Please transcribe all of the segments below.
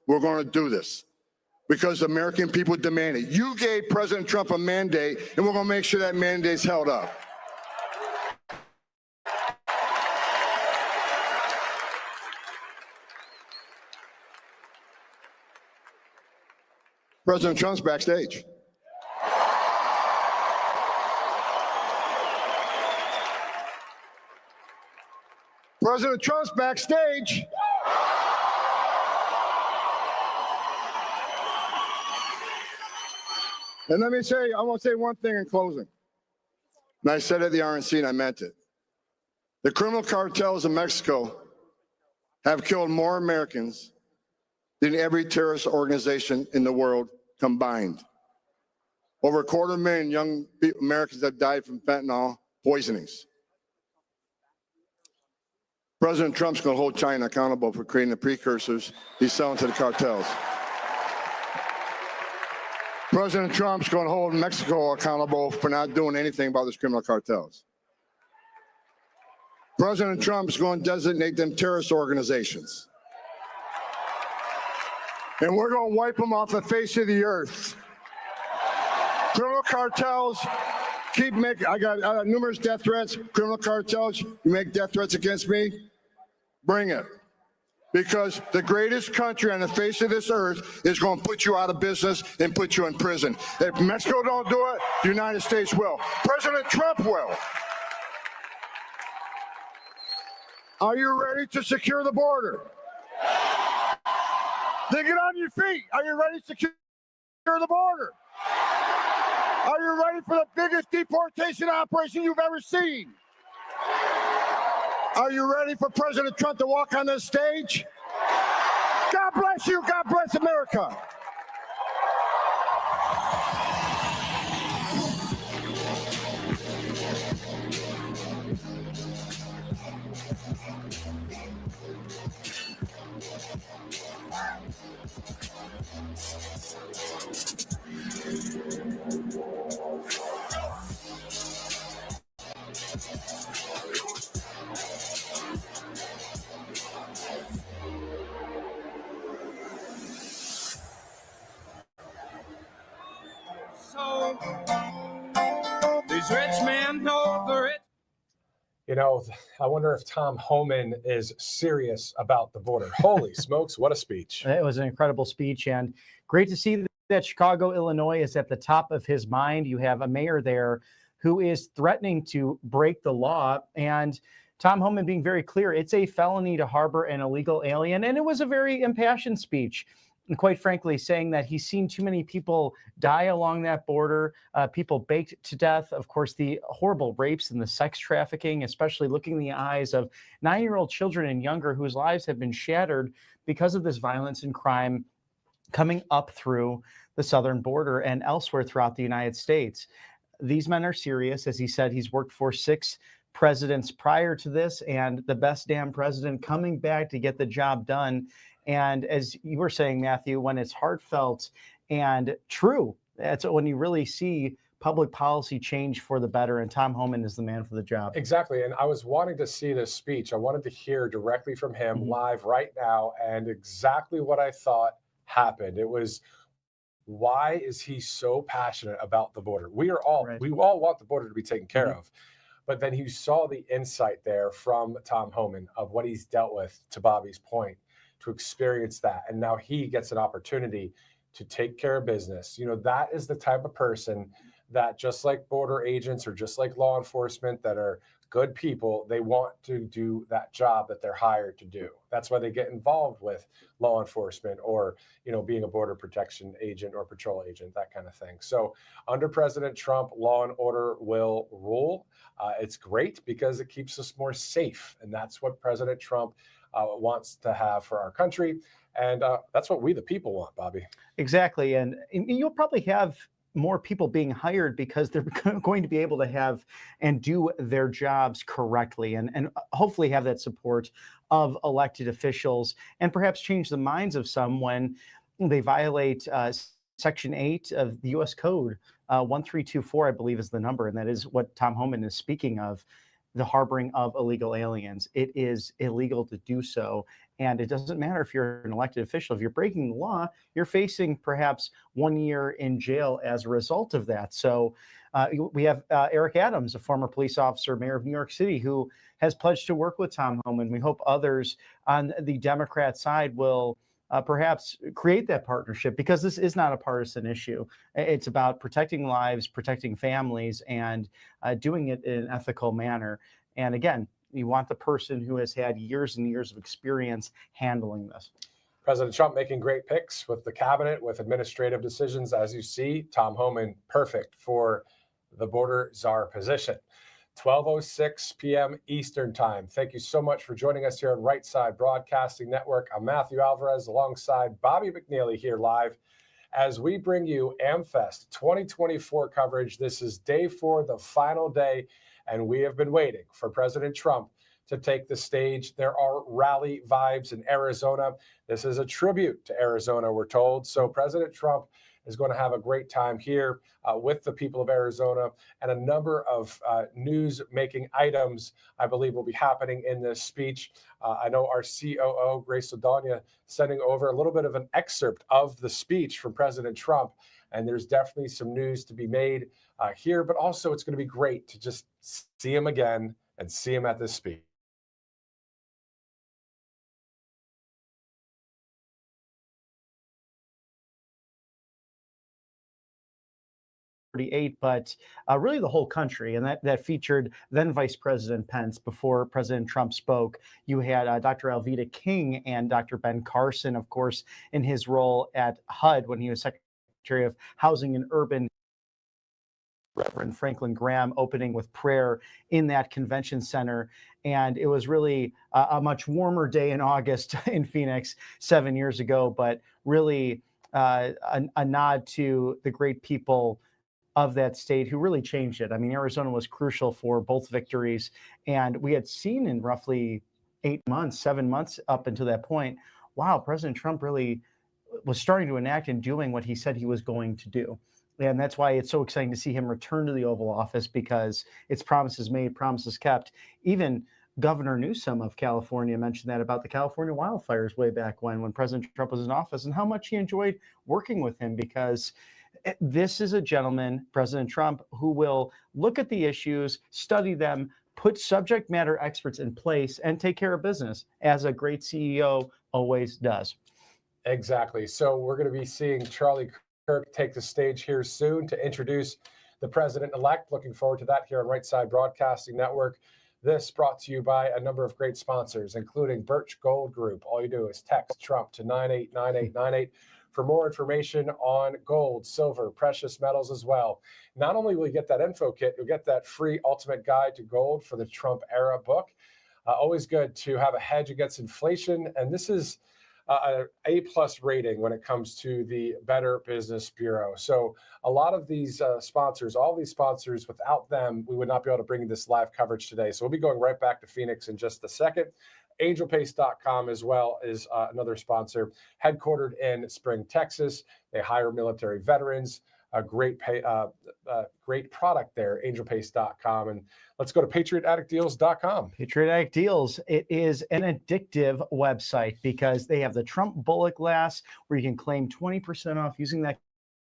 we're going to do this because the American people demand it. You gave President Trump a mandate, and we're going to make sure that mandate is held up. President Trump's backstage. President Trump's backstage. And let me say, I want to say one thing in closing. And I said it at the RNC and I meant it. The criminal cartels in Mexico have killed more Americans than every terrorist organization in the world combined. Over 250,000 young Americans have died from fentanyl poisonings. President Trump's going to hold China accountable for creating the precursors he's selling to the cartels. President Trump's going to hold Mexico accountable for not doing anything about these criminal cartels. President Trump's going to designate them terrorist organizations. And we're going to wipe them off the face of the earth. Criminal cartels keep making, I got numerous death threats. Criminal cartels, you make death threats against me, bring it. Because the greatest country on the face of this earth is going to put you out of business and put you in prison. If Mexico don't do it, the United States will. President Trump will. Are you ready to secure the border? Then get on your feet. Are you ready to secure the border? Are you ready for the biggest deportation operation you've ever seen? Are you ready for President Trump to walk on this stage? God bless you. God bless America. So these rich men know the rich. You know, I wonder if Tom Homan is serious about the border. Holy smokes, what a speech. It was an incredible speech, and great to see that Chicago, Illinois is at the top of his mind. You have a mayor there who is threatening to break the law, and Tom Homan being very clear, it's a felony to harbor an illegal alien, and it was a very impassioned speech. And quite frankly, saying that he's seen too many people die along that border, people baked to death. Of course, the horrible rapes and the sex trafficking, especially looking in the eyes of 9-year-old children and younger whose lives have been shattered because of this violence and crime coming up through the southern border and elsewhere throughout the United States. These men are serious. As he said, he's worked for 6 presidents prior to this, and the best damn president coming back to get the job done. And as you were saying, Matthew, when it's heartfelt and true, that's when you really see public policy change for the better. And Tom Homan is the man for the job. Exactly. And I was wanting to see this speech. I wanted to hear directly from him live right now. And exactly what I thought happened. It was, why is he so passionate about the border? We all want the border to be taken care of. But then you saw the insight there from Tom Homan of what he's dealt with, to Bobby's point, to experience that. And now he gets an opportunity to take care of business. You know, that is the type of person that, just like border agents or just like law enforcement that are good people, they want to do that job that they're hired to do. That's why they get involved with law enforcement or, you know, being a border protection agent or patrol agent, that kind of thing. So under President Trump, law and order will rule. It's great because it keeps us more safe. And that's what President Trump wants to have for our country. And that's what we, the people, want, Bobby. Exactly. And you'll probably have more people being hired because they're going to be able to have and do their jobs correctly, and hopefully have that support of elected officials, and perhaps change the minds of some when they violate Section 8 of the U.S. Code. 1324, I believe, is the number. And that is what Tom Homan is speaking of, the harboring of illegal aliens. It is illegal to do so. And it doesn't matter if you're an elected official. If you're breaking the law, you're facing perhaps 1 year in jail as a result of that. So we have Eric Adams, a former police officer, mayor of New York City, who has pledged to work with Tom Homan. We hope others on the Democrat side will perhaps create that partnership, because this is not a partisan issue. It's about protecting lives, protecting families, and doing it in an ethical manner. And again, you want the person who has had years and years of experience handling this. President Trump making great picks with the cabinet, with administrative decisions. As you see, Tom Homan, perfect for the border czar position. 12:06 p.m. Eastern Time. Thank you so much for joining us here on Right Side Broadcasting Network. I'm Matthew Alvarez alongside Bobby McNeely here live as we bring you AmFest 2024 coverage. This is day 4, the final day, and we have been waiting for President Trump to take the stage. There are rally vibes in Arizona. This is a tribute to Arizona, we're told. So President Trump is going to have a great time here with the people of Arizona, and a number of news-making items, I believe, will be happening in this speech. I know our COO, Grace Odonia, sending over a little bit of an excerpt of the speech from President Trump, and there's definitely some news to be made here, but also it's going to be great to just see him again and see him at this speech. But really the whole country. And that featured then Vice President Pence before President Trump spoke. You had Dr. Alveda King and Dr. Ben Carson, of course, in his role at HUD when he was Secretary of Housing and Urban. Reverend Franklin Graham opening with prayer in that convention center. And it was really a much warmer day in August in Phoenix 7 years ago, but really a nod to the great people of that state who really changed it. I mean, Arizona was crucial for both victories. And we had seen in roughly 7 months up until that point, wow, President Trump really was starting to enact and doing what he said he was going to do. And that's why it's so exciting to see him return to the Oval Office, because it's promises made, promises kept. Even Governor Newsom of California mentioned that about the California wildfires way back when President Trump was in office, and how much he enjoyed working with him, because this is a gentleman, President Trump, who will look at the issues, study them, put subject matter experts in place, and take care of business, as a great CEO always does. Exactly. So we're going to be seeing Charlie Kirk take the stage here soon to introduce the president-elect. Looking forward to that here on Right Side Broadcasting Network. This brought to you by a number of great sponsors, including Birch Gold Group. All you do is text Trump to 989898 for more information on gold, silver, precious metals as well. Not only will you get that info kit, you'll get that free ultimate guide to gold for the Trump era book. Always good to have a hedge against inflation. And this is an A+ rating when it comes to the Better Business Bureau. So a lot of these sponsors, all these sponsors, without them, we would not be able to bring this live coverage today. So we'll be going right back to Phoenix in just a second. AngelPace.com as well is another sponsor, headquartered in Spring, Texas. They hire military veterans. A great product there, AngelPace.com. And let's go to PatriotAddictDeals.com. Patriot Addict Deals, it is an addictive website, because they have the Trump Bullet Glass, where you can claim 20% off using that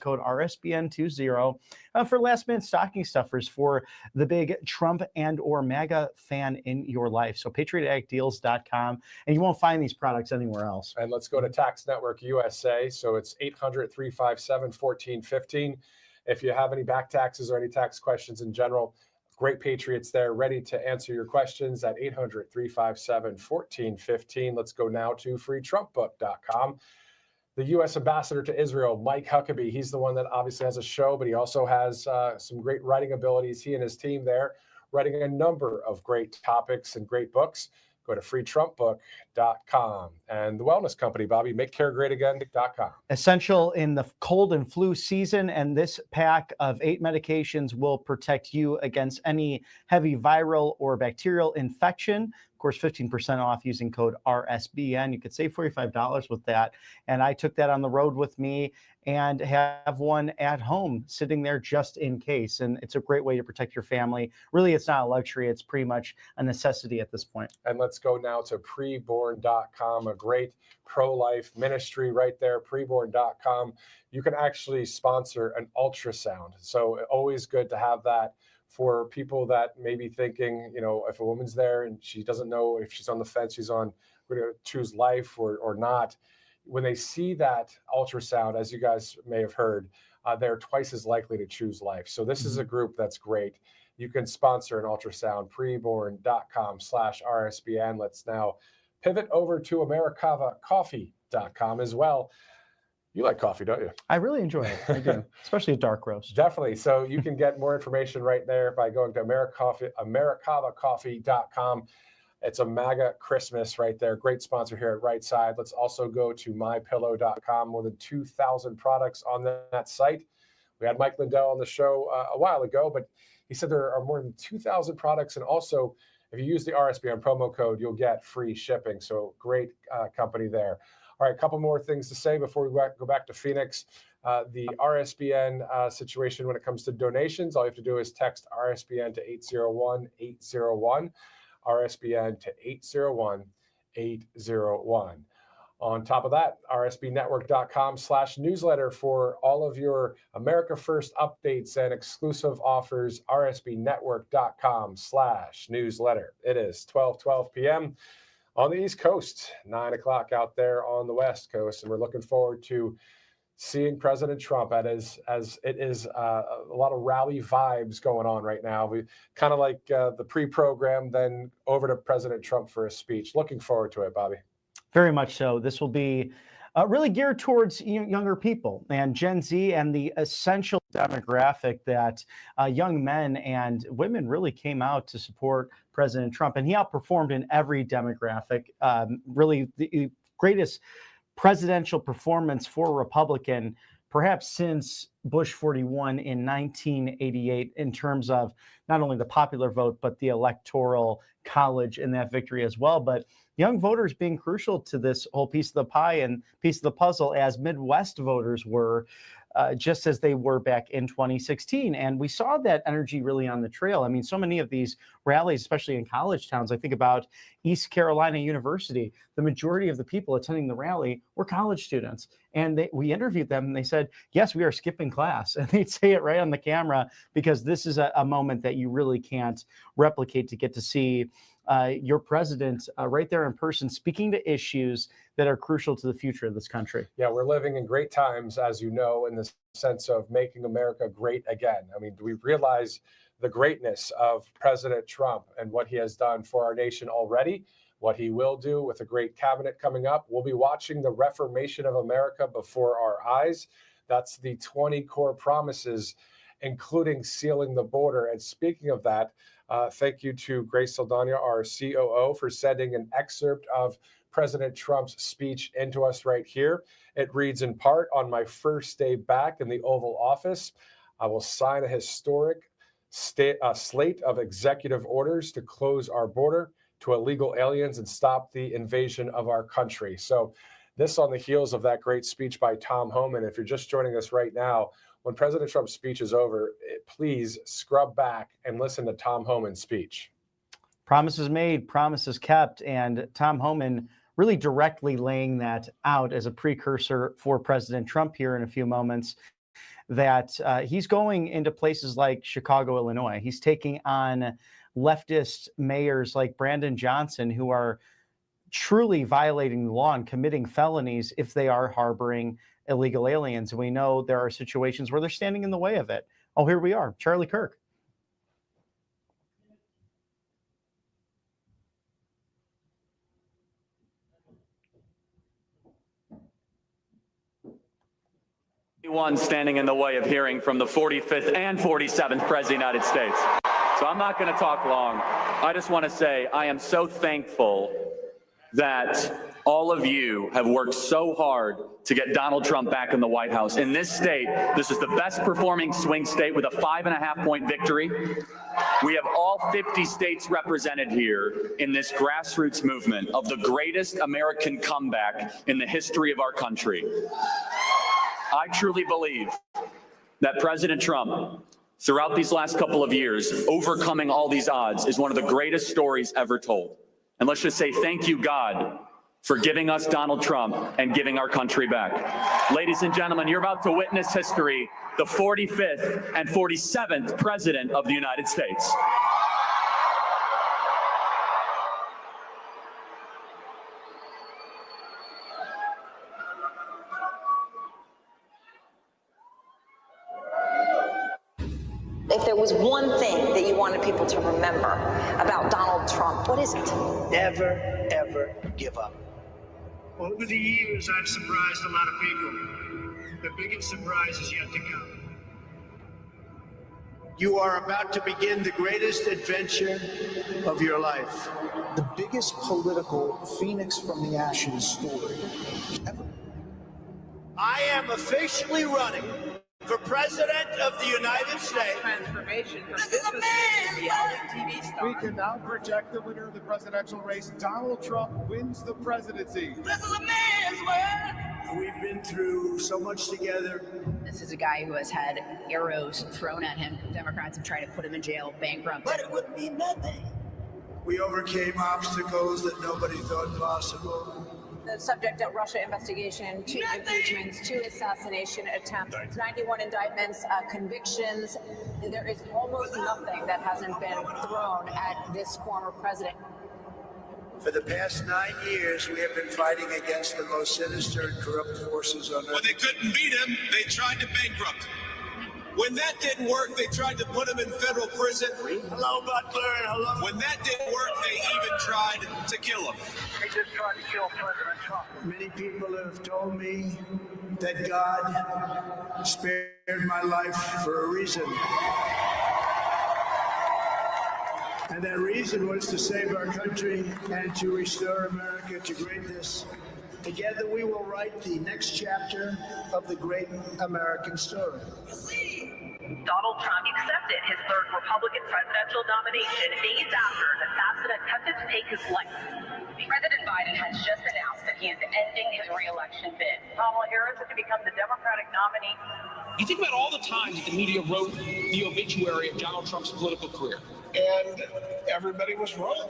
code RSBN20 for last-minute stocking stuffers for the big Trump and or MAGA fan in your life. So PatriotAddictDeals.com, and you won't find these products anywhere else. And let's go to Tax Network USA. So it's 800-357-1415. If you have any back taxes or any tax questions in general, great patriots there ready to answer your questions at 800-357-1415. Let's go now to freetrumpbook.com. The U.S. ambassador to Israel, Mike Huckabee, he's the one that obviously has a show, but he also has some great writing abilities. He and his team there writing a number of great topics and great books. Go to freetrumpbook.com. And the wellness company, Bobby, makecaregreatagain.com. Essential in the cold and flu season, and this pack of 8 medications will protect you against any heavy viral or bacterial infection. Of course, 15% off using code RSBN. You could save $45 with that. And I took that on the road with me and have one at home sitting there just in case. And it's a great way to protect your family. Really, it's not a luxury. It's pretty much a necessity at this point. And let's go now to preborn.com, a great pro-life ministry right there, preborn.com. You can actually sponsor an ultrasound. So always good to have that for people that may be thinking, you know, if a woman's there and she doesn't know if she's on the fence, she's on, going to choose life or not. When they see that ultrasound, as you guys may have heard, they're twice as likely to choose life. So this is a group that's great. You can sponsor an ultrasound, preborn.com/RSBN. Let's now pivot over to AmericavaCoffee.com as well. You like coffee, don't you? I really enjoy it. I do, especially a dark roast. Definitely. So you can get more information right there by going to AmericavaCoffee.com. It's a MAGA Christmas right there. Great sponsor here at Right Side. Let's also go to mypillow.com. More than 2,000 products on that site. We had Mike Lindell on the show a while ago, but he said there are more than 2,000 products. And also, if you use the RSBN promo code, you'll get free shipping. So great company there. All right, a couple more things to say before we go back to Phoenix. The RSBN situation when it comes to donations, all you have to do is text RSBN to 801-801. RSBN to 801-801. On top of that, rsbnetwork.com/newsletter for all of your America First updates and exclusive offers, rsbnetwork.com/newsletter. It is 12:12 p.m. on the East Coast, 9 o'clock out there on the West Coast. And we're looking forward to seeing President Trump as it is a lot of rally vibes going on right now. We kind of like the pre-program, then over to President Trump for a speech. Looking forward to it, Bobby. Very much so. This will be really geared towards younger people and Gen Z and the essential demographic that young men and women really came out to support President Trump. And he outperformed in every demographic. Really the greatest presidential performance for a Republican, perhaps since Bush 41 in 1988, in terms of not only the popular vote, but the electoral college in that victory as well. But young voters being crucial to this whole piece of the pie and piece of the puzzle, as Midwest voters were, just as they were back in 2016. And we saw that energy really on the trail. I mean, so many of these rallies, especially in college towns, I think about East Carolina University, the majority of the people attending the rally were college students. And we interviewed them and they said, yes, we are skipping class. And they'd say it right on the camera because this is a moment that you really can't replicate, to get to see your president right there in person, speaking to issues that are crucial to the future of this country. Yeah, we're living in great times, as you know, in the sense of making America great again. I mean, do we realize the greatness of President Trump and what he has done for our nation already, what he will do with a great cabinet coming up? We'll be watching the reformation of America before our eyes. That's the 20 core promises, including sealing the border. And speaking of that, thank you to Grace Saldana, our COO, for sending an excerpt of President Trump's speech into us right here. It reads in part, "On my first day back in the Oval Office, I will sign a historic slate of executive orders to close our border to illegal aliens and stop the invasion of our country." So this on the heels of that great speech by Tom Homan. If you're just joining us right now, when President Trump's speech is over, please scrub back and listen to Tom Homan's speech. Promises made, promises kept, and Tom Homan really directly laying that out as a precursor for President Trump here in a few moments, that he's going into places like Chicago, Illinois. He's taking on leftist mayors like Brandon Johnson, who are truly violating the law and committing felonies if they are harboring illegal aliens. And we know there are situations where they're standing in the way of it. Oh, here we are, Charlie Kirk. One standing in the way of hearing from the 45th and 47th President of the United States. So I'm not going to talk long. I just want to say I am so thankful that All of you have worked so hard to get Donald Trump back in the White House. In this state, this is the best performing swing state with a 5.5-point victory. We have all 50 states represented here in this grassroots movement of the greatest American comeback in the history of our country. I truly believe that President Trump, throughout these last couple of years, overcoming all these odds is one of the greatest stories ever told. And let's just say thank you, God, for giving us Donald Trump and giving our country back. Ladies and gentlemen, you're about to witness history, the 45th and 47th President of the United States. If there was one thing that you wanted people to remember about Donald Trump, what is it? Never, ever give up. Over the years, I've surprised a lot of people. The biggest surprise is yet to come. You are about to begin the greatest adventure of your life. The biggest political phoenix from the ashes story ever. I am officially running for President of the United States. Transformation from businessman to reality TV star. We can now project the winner of the presidential race. Donald Trump wins the presidency. This is a man's world. We've been through so much together. This is a guy who has had arrows thrown at him. Democrats have tried to put him in jail, bankrupt. But it would be nothing. We overcame obstacles that nobody thought possible. The subject of Russia investigation, 2 impeachments, 2 assassination attempts, 91 indictments, convictions. There is almost nothing that hasn't been thrown at this former president. For the past 9 years, we have been fighting against the most sinister and corrupt forces on earth. When they couldn't beat him, they tried to bankrupt him. When that didn't work, they tried to put him in federal prison. Hello, Butler. Hello. When that didn't work, they even tried to kill him. They just tried to kill President Trump. Many people have told me that God spared my life for a reason. And that reason was to save our country and to restore America to greatness. Together we will write the next chapter of the great American story. Donald Trump accepted his 3rd Republican presidential nomination days after an assassin attempted to take his life. President Biden has just announced that he is ending his re-election bid. Kamala Harris is to become the Democratic nominee. You think about all the times that the media wrote the obituary of Donald Trump's political career. And everybody was wrong.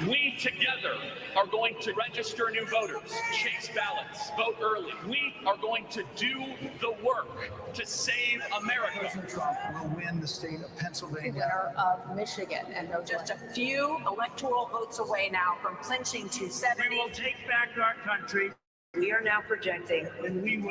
We together are going to register new voters, chase ballots, vote early. We are going to do the work to save America. President Trump will win the state of Pennsylvania. Winner of Michigan, and they're just a few electoral votes away now from clinching 270. We will take back our country. We are now projecting And we will